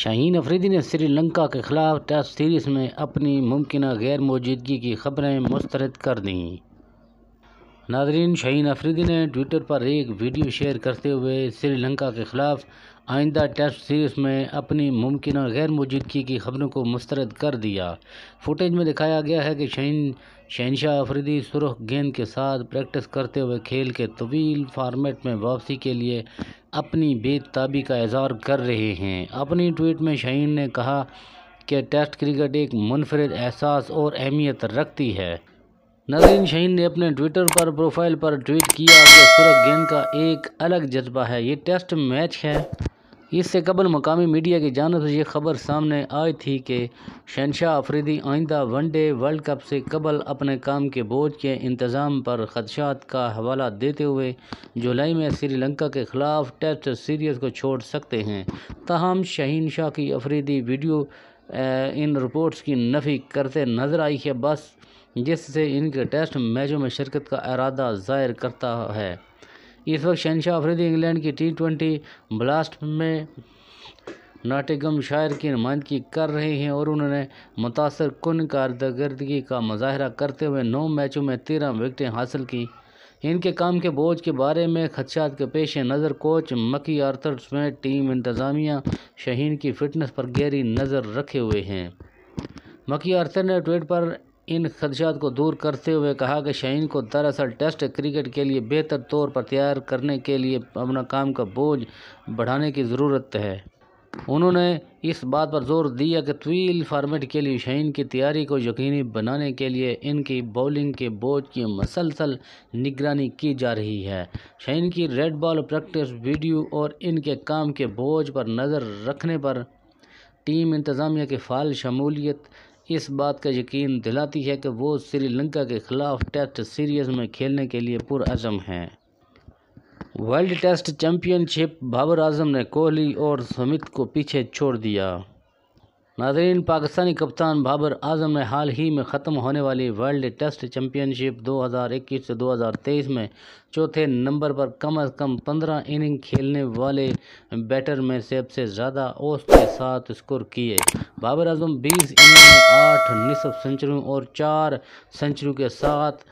شاہین افریدی نے سری لنکا کے خلاف ٹیسٹ سیریز میں اپنی ممکنہ غیر موجودگی کی خبریں مسترد کر دیں۔ ناظرین، شاہین افریدی نے ٹویٹر پر ایک ویڈیو شیئر کرتے ہوئے سری لنکا کے خلاف آئندہ ٹیسٹ سیریز میں اپنی ممکنہ غیر موجودگی کی خبروں کو مسترد کر دیا۔ فوٹیج میں دکھایا گیا ہے کہ شہنشاہ افریدی سرخ گیند کے ساتھ پریکٹس کرتے ہوئے کھیل کے طویل فارمیٹ میں واپسی کے لیے اپنی بے تابی کا اظہار کر رہے ہیں۔ اپنی ٹویٹ میں شاہین نے کہا کہ ٹیسٹ کرکٹ ایک منفرد احساس اور اہمیت رکھتی ہے۔ ناظرین، شاہین نے اپنے ٹویٹر پر پروفائل پر ٹویٹ کیا کہ سرخ گیند کا ایک الگ جذبہ ہے، یہ ٹیسٹ میچ ہے۔ اس سے قبل مقامی میڈیا کی جانب سے یہ خبر سامنے آئی تھی کہ شہنشاہ افریدی آئندہ ون ڈے ورلڈ کپ سے قبل اپنے کام کے بوجھ کے انتظام پر خدشات کا حوالہ دیتے ہوئے جولائی میں سری لنکا کے خلاف ٹیسٹ سیریز کو چھوڑ سکتے ہیں۔ تاہم شہنشاہ کی افریدی ویڈیو ان رپورٹس کی نفی کرتے نظر آئی ہے، جس سے ان کے ٹیسٹ میچوں میں شرکت کا ارادہ ظاہر کرتا ہے۔ اس وقت شہنشاہ افریدی انگلینڈ کی ٹی20 بلاسٹ میں ناٹنگھم شائر کی نمائندگی کر رہے ہیں اور انہوں نے متاثر کن کارکردگی کا مظاہرہ کرتے ہوئے 9 میچوں میں 13 وکٹیں حاصل کی۔ ان کے کام کے بوجھ کے بارے میں خدشات کے پیش نظر کوچ مکی آرتھر سمیت ٹیم انتظامیہ شاہین کی فٹنس پر گہری نظر رکھے ہوئے ہیں۔ مکی آرتھر نے ٹویٹ پر ان خدشات کو دور کرتے ہوئے کہا کہ شاہین کو دراصل ٹیسٹ کرکٹ کے لیے بہتر طور پر تیار کرنے کے لیے اپنا کام کا بوجھ بڑھانے کی ضرورت ہے۔ انہوں نے اس بات پر زور دیا کہ طویل فارمیٹ کے لیے شاہین کی تیاری کو یقینی بنانے کے لیے ان کی باؤلنگ کے بوجھ کی مسلسل نگرانی کی جا رہی ہے۔ شاہین کی ریڈ بال پریکٹس ویڈیو اور ان کے کام کے بوجھ پر نظر رکھنے پر ٹیم انتظامیہ کی فعال شمولیت اس بات کا یقین دلاتی ہے کہ وہ سری لنکا کے خلاف ٹیسٹ سیریز میں کھیلنے کے لیے پرعزم ہیں۔ ورلڈ ٹیسٹ چیمپئن شپ بابر اعظم نے کوہلی اور سمتھ کو پیچھے چھوڑ دیا۔ ناظرین، پاکستانی کپتان بابر اعظم نے حال ہی میں ختم ہونے والی ورلڈ ٹیسٹ چیمپئن شپ 2021 سے 2023 میں چوتھے نمبر پر کم از کم 15 اننگ کھیلنے والے بیٹر میں سب سے زیادہ اوسط کے ساتھ اسکور کیے۔ بابر اعظم 20 اننگ میں 8 نصف سنچریوں اور 4 سنچریوں کے ساتھ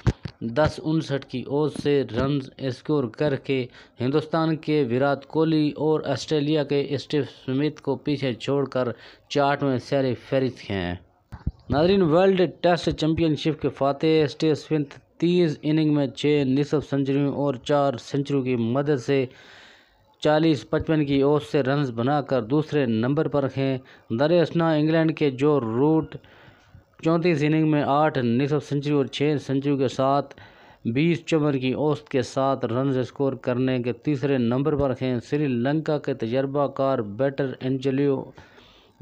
10.59 کی اوسط سے رنز اسکور کر کے ہندوستان کے وراٹ کوہلی اور آسٹریلیا کے اسٹیو سمتھ کو پیچھے چھوڑ کر چارٹ میں سر فہرست ہیں۔ ناظرین، ورلڈ ٹیسٹ چیمپئن شپ کے فاتح اسٹیو سمتھ 30 اننگ میں 6 نصف سنچریوں اور 4 سنچریوں کی مدد سے 40.55 کی اوسط سے رنز بنا کر دوسرے نمبر پر ہیں۔ دراصل انگلینڈ کے جو روٹ 34 اننگ میں 8 نصف سنچری اور 6 سنچریوں کے ساتھ 20.54 کی اوسط کے ساتھ رنز اسکور کرنے کے تیسرے نمبر پر ہیں۔ سری لنکا کے تجربہ کار بیٹر اینجلو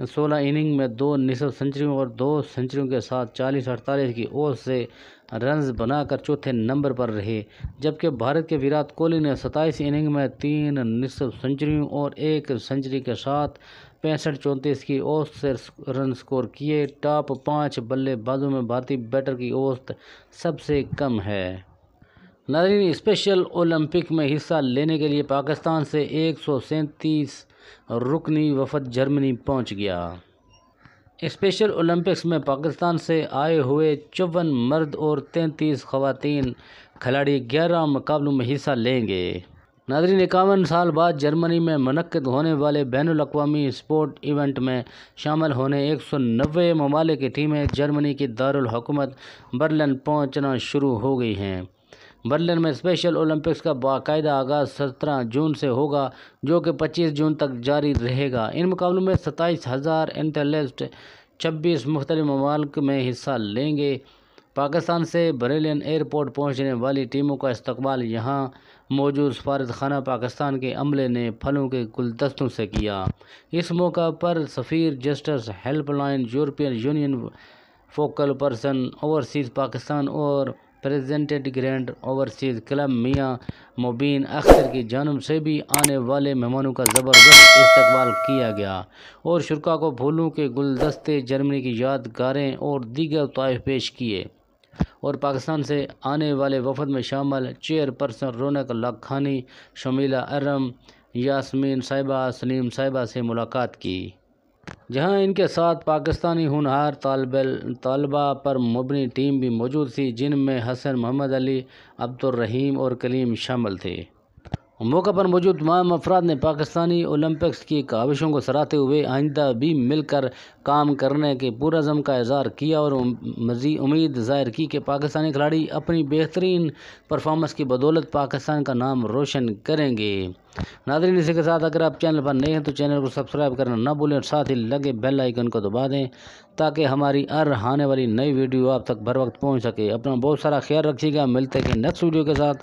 16 اننگ میں 2 نصف سنچریوں اور 2 سنچریوں کے ساتھ 40.48 کی اوسط سے رنز بنا کر چوتھے نمبر پر رہے، جبکہ بھارت کے وراٹ کوہلی نے 27 اننگ میں 3 نصف سنچریوں اور 1 سنچری کے ساتھ 65.34 کی اوسط سے رن اسکور کیے۔ ٹاپ 5 بلے بازوں میں بھارتی بیٹر کی اوسط سب سے کم ہے۔ ناظرین، اسپیشل اولمپک میں حصہ لینے کے لیے پاکستان سے 137 رکنی وفد جرمنی پہنچ گیا۔ اسپیشل اولمپکس میں پاکستان سے آئے ہوئے 54 مرد اور 33 خواتین کھلاڑی 11 مقابلوں میں حصہ لیں گے۔ ناظرین، 51 سال بعد جرمنی میں منعقد ہونے والے بین الاقوامی اسپورٹ ایونٹ میں شامل ہونے 190 ممالک کی ٹیمیں جرمنی کی دارالحکومت برلن پہنچنا شروع ہو گئی ہیں۔ برلن میں اسپیشل اولمپکس کا باقاعدہ آغاز 17 جون سے ہوگا، جو کہ 25 جون تک جاری رہے گا۔ ان مقابلوں میں 27,000 ایتھلیٹس 26 مختلف ممالک میں حصہ لیں گے۔ پاکستان سے برلن ایئرپورٹ پہنچنے والی ٹیموں کا استقبال یہاں موجود سفارت خانہ پاکستان کے عملے نے پھلوں کے گلدستوں سے کیا۔ اس موقع پر سفیر، justice help line, European union focal person overseas Pakistan اور پریزیڈنٹ گرینڈ اوورسیز کلب میاں مبین اختر کی جانب سے بھی آنے والے مہمانوں کا زبردست استقبال کیا گیا اور شرکاء کو پھولوں کے گلدستے، جرمنی کی یادگاریں اور دیگر تحائف پیش کیے اور پاکستان سے آنے والے وفد میں شامل چیئر پرسن رونق لاکھانی، شمیلہ ارم، یاسمین صاحبہ، سلیم صاحبہ سے ملاقات کی۔ جہاں ان کے ساتھ پاکستانی ہونہار طالبہ پر مبنی ٹیم بھی موجود تھی، جن میں حسن، محمد علی، عبدالرحیم اور کلیم شامل تھے۔ موقع پر موجود تمام افراد نے پاکستانی اولمپکس کی کاوشوں کو سراہتے ہوئے آئندہ بھی مل کر کام کرنے کے پرعزم کا اظہار کیا اور امید ظاہر کی کہ پاکستانی کھلاڑی اپنی بہترین پرفارمنس کی بدولت پاکستان کا نام روشن کریں گے۔ ناظرین، اسی کے ساتھ اگر آپ چینل پر نئے ہیں تو چینل کو سبسکرائب کرنا نہ بھولیں اور ساتھ ہی لگے بیل آئیکن کو دبا دیں تاکہ ہماری ہر آنے والی نئی ویڈیو آپ تک بر وقت پہنچ سکے۔ اپنا بہت سارا خیال رکھیے گا، ملتے ہیں نیکسٹ ویڈیو کے ساتھ۔